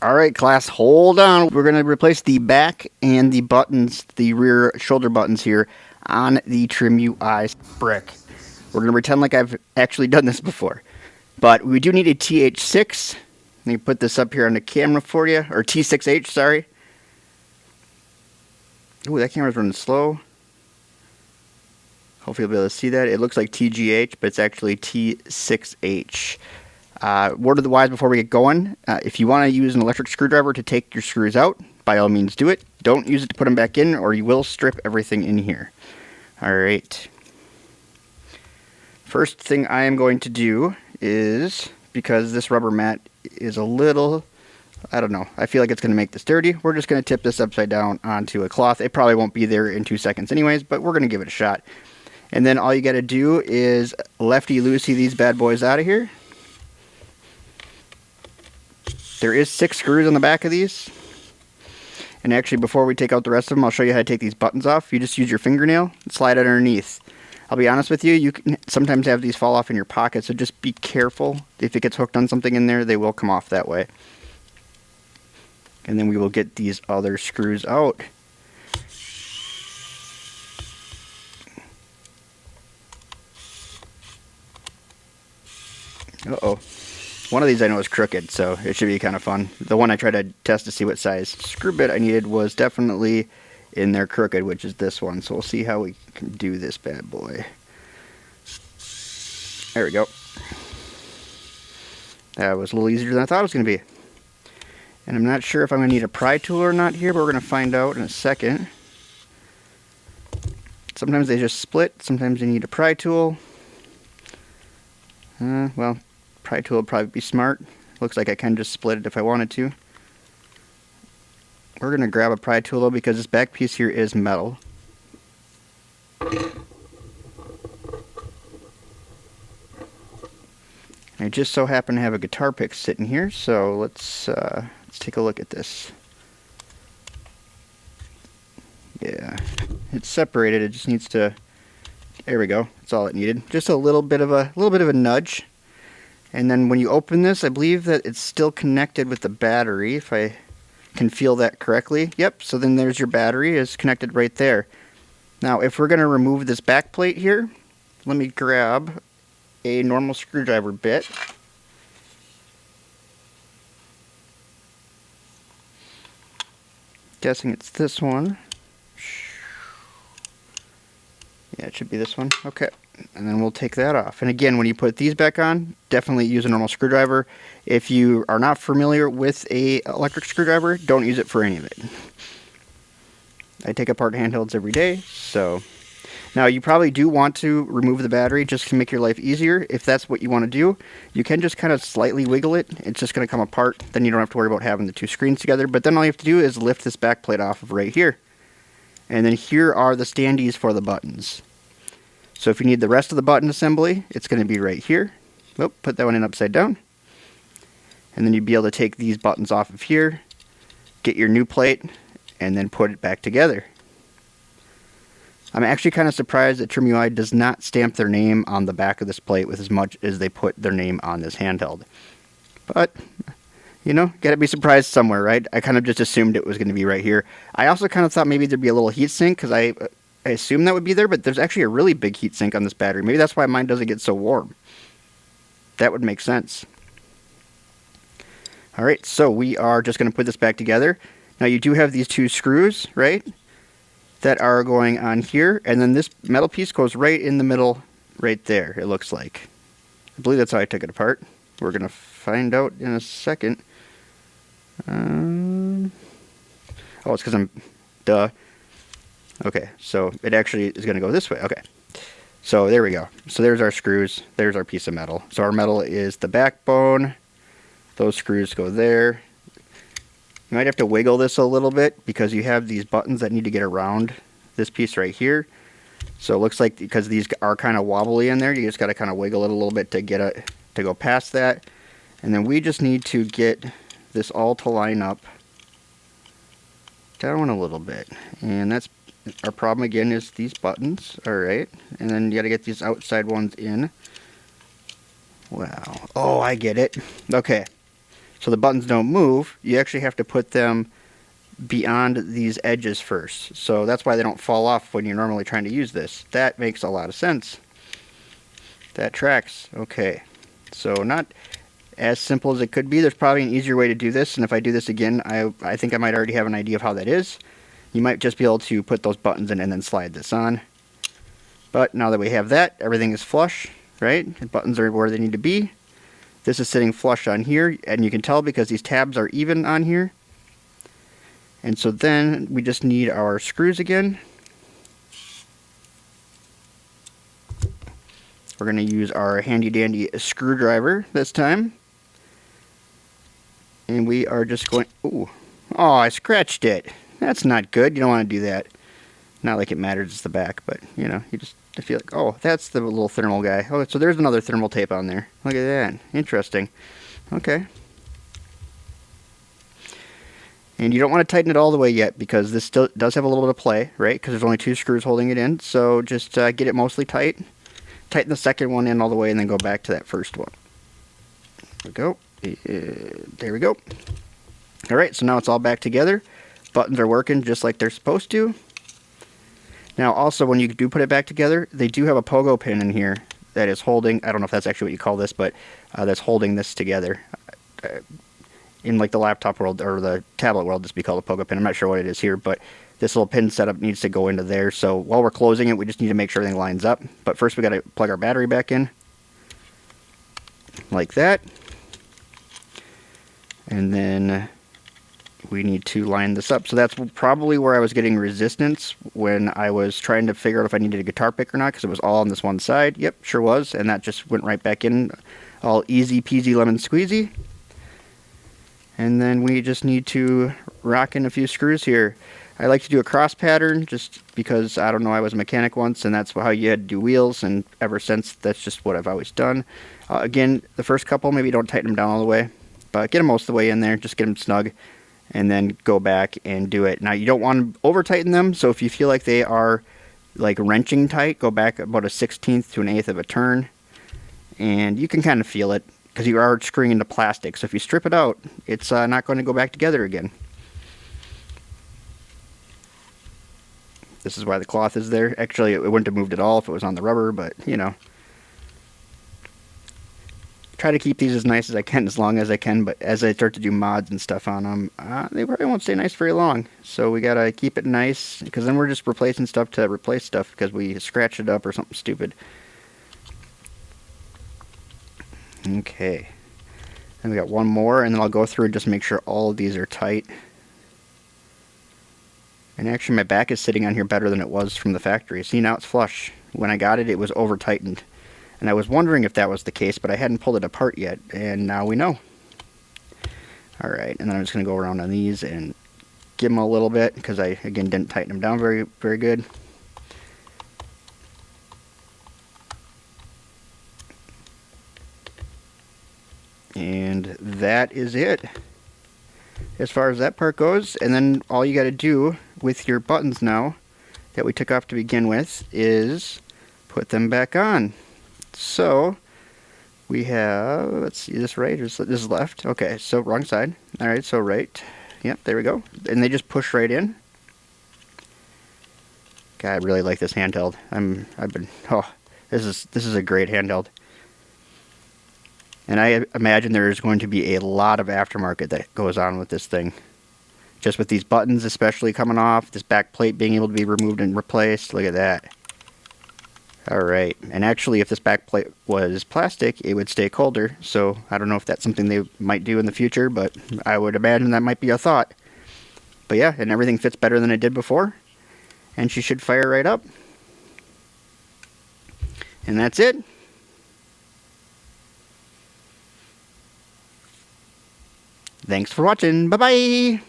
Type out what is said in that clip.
Alright class, hold on. We're going to replace the back and the buttons, the rear shoulder buttons here on the TrimUI brick. We're going to pretend like I've actually done this before. But we do need a TH6. Let me put this up here on the camera for you, or T6H, sorry. Ooh, that camera's running slow. Hopefully you'll be able to see that. It looks like TGH, but it's actually T6H. Word of the wise before we get going, if you want to use an electric screwdriver to take your screws out, by all means do it. Don't use it to put them back in, or you will strip everything in here. Alright. First thing I am going to do is, because this rubber mat is a little, I don't know, I feel like it's going to make this dirty, we're just going to tip this upside down onto a cloth. It probably won't be there in 2 seconds anyways, but we're going to give it a shot. And then all you got to do is lefty-loosey these bad boys out of here. There is 6 screws on the back of these. And actually, before we take out the rest of them, I'll show you how to take these buttons off. You just use your fingernail and slide it underneath. I'll be honest with you, you can sometimes have these fall off in your pocket, so just be careful. If it gets hooked on something in there, they will come off that way. And then we will get these other screws out. Uh-oh. One of these I know is crooked, so it should be kind of fun. The one I tried to test to see what size screw bit I needed was definitely in there crooked, which is this one. So we'll see how we can do this bad boy. There we go. That was a little easier than I thought it was going to be. And I'm not sure if I'm going to need a pry tool or not here, but we're going to find out in a second. Sometimes they just split. Sometimes you need a pry tool. Well, pry tool would probably be smart. Looks like I can just split it if I wanted to. We're going to grab a pry tool though, because this back piece here is metal. I just so happen to have a guitar pick sitting here, so let's take a look at this. Yeah, it's separated. It just needs to. There we go. That's all it needed. Just a little bit of a nudge. And then when you open this, I believe that it's still connected with the battery, if I can feel that correctly. Yep, so then there's your battery is connected right there. Now, if we're going to remove this back plate here, let me grab a normal screwdriver bit. Guessing it's this one. Yeah, it should be this one. Okay. And then we'll take that off. And again, when you put these back on, definitely use a normal screwdriver. If you are not familiar with an electric screwdriver, don't use it for any of it. I take apart handhelds every day, so. Now, you probably do want to remove the battery just to make your life easier. If that's what you want to do, you can just kind of slightly wiggle it. It's just going to come apart. Then you don't have to worry about having the 2 screens together. But then all you have to do is lift this back plate off of right here. And then here are the standees for the buttons. So if you need the rest of the button assembly, it's going to be right here. Oh, put that one in upside down. And then you'd be able to take these buttons off of here, get your new plate, and then put it back together. I'm actually kind of surprised that TrimUI does not stamp their name on the back of this plate with as much as they put their name on this handheld. But, you know, gotta be surprised somewhere, right? I kind of just assumed it was going to be right here. I also kind of thought maybe there'd be a little heat sink, because I assume that would be there, but there's actually a really big heat sink on this battery. Maybe that's why mine doesn't get so warm. That would make sense. Alright, so we are just going to put this back together. Now you do have these 2 screws, right, that are going on here, and then this metal piece goes right in the middle, right there, it looks like. I believe that's how I took it apart. We're going to find out in a second. Oh, it's because I'm... Duh. Okay, so it actually is going to go this way. Okay, so there we go. So there's our screws. There's our piece of metal. So our metal is the backbone. Those screws go there. You might have to wiggle this a little bit because you have these buttons that need to get around this piece right here. So it looks like because these are kind of wobbly in there, you just got to kind of wiggle it a little bit to get it to go past that. And then we just need to get this all to line up down a little bit. And that's our problem again, is these buttons. Alright, and then you got to get these outside ones in. Wow. Oh, I get it. Okay. so the buttons don't move, you actually have to put them beyond these edges first. So that's why they don't fall off when you're normally trying to use this. That makes a lot of sense. That tracks. Okay. So not as simple as it could be. There's probably an easier way to do this, and if I do this again, I think I might already have an idea of how that is. You might just be able to put those buttons in and then slide this on. But now that we have that, everything is flush, right? The buttons are where they need to be. This is sitting flush on here, and you can tell because these tabs are even on here. And so then we just need our screws again. We're going to use our handy dandy screwdriver this time. And we are just going, ooh, oh, I scratched it. That's not good. You don't want to do that. Not like it matters, it's the back, but you know, you just I feel like, oh, that's the little thermal guy. Oh, so there's another thermal tape on there. Look at that. Interesting. Okay. And you don't want to tighten it all the way yet because this still does have a little bit of play, right? Because there's only 2 screws holding it in. So just get it mostly tight. Tighten the second one in all the way and then go back to that first one. There we go. There we go. All right, so now it's all back together. Buttons are working just like they're supposed to. Now also when you do put it back together, they do have a pogo pin in here that is holding, I don't know if that's actually what you call this, but that's holding this together. In like the laptop world or the tablet world, this would be called a pogo pin. I'm not sure what it is here, but this little pin setup needs to go into there. So while we're closing it, we just need to make sure everything lines up. But first we got to plug our battery back in. Like that. And then we need to line this up. So that's probably where I was getting resistance when I was trying to figure out if I needed a guitar pick or not, because it was all on this one side. Yep, sure was. And that just went right back in. All easy peasy lemon squeezy. And then we just need to rock in a few screws here. I like to do a cross pattern just because, I don't know, I was a mechanic once and that's how you had to do wheels, and ever since that's just what I've always done. Again, the first couple, maybe don't tighten them down all the way, but get them most of the way in there, just get them snug, and then go back and do it. Now you don't want to over tighten them, so if you feel like they are like wrenching tight, go back about a 1/16 to an 1/8 of a turn, and you can kind of feel it, because you are screwing into plastic. So if you strip it out, it's not going to go back together again. This is why the cloth is there. Actually, it wouldn't have moved at all if it was on the rubber, but, you know. Try to keep these as nice as I can, as long as I can, but as I start to do mods and stuff on them, they probably won't stay nice very long. So we gotta keep it nice, because then we're just replacing stuff to replace stuff, because we scratched it up or something stupid. Okay, and we got one more, and then I'll go through and just make sure all of these are tight. And actually my back is sitting on here better than it was from the factory. See, now it's flush. When I got it, it was over tightened. And I was wondering if that was the case, but I hadn't pulled it apart yet, and now we know. Alright, and then I'm just going to go around on these and give them a little bit, because I, again, didn't tighten them down very, very good. And that is it as far as that part goes. And then all you got to do with your buttons now that we took off to begin with is put them back on. So we have, let's see, this right or this is left. Okay, so wrong side. All right, so right. Yep, there we go. And they just push right in. God, I really like this handheld. This is a great handheld. And I imagine there's going to be a lot of aftermarket that goes on with this thing. Just with these buttons especially coming off, this back plate being able to be removed and replaced. Look at that. Alright, and actually if this back plate was plastic, it would stay colder. So I don't know if that's something they might do in the future, but I would imagine that might be a thought. But yeah, and everything fits better than it did before. And she should fire right up. And that's it. Thanks for watching. Bye-bye.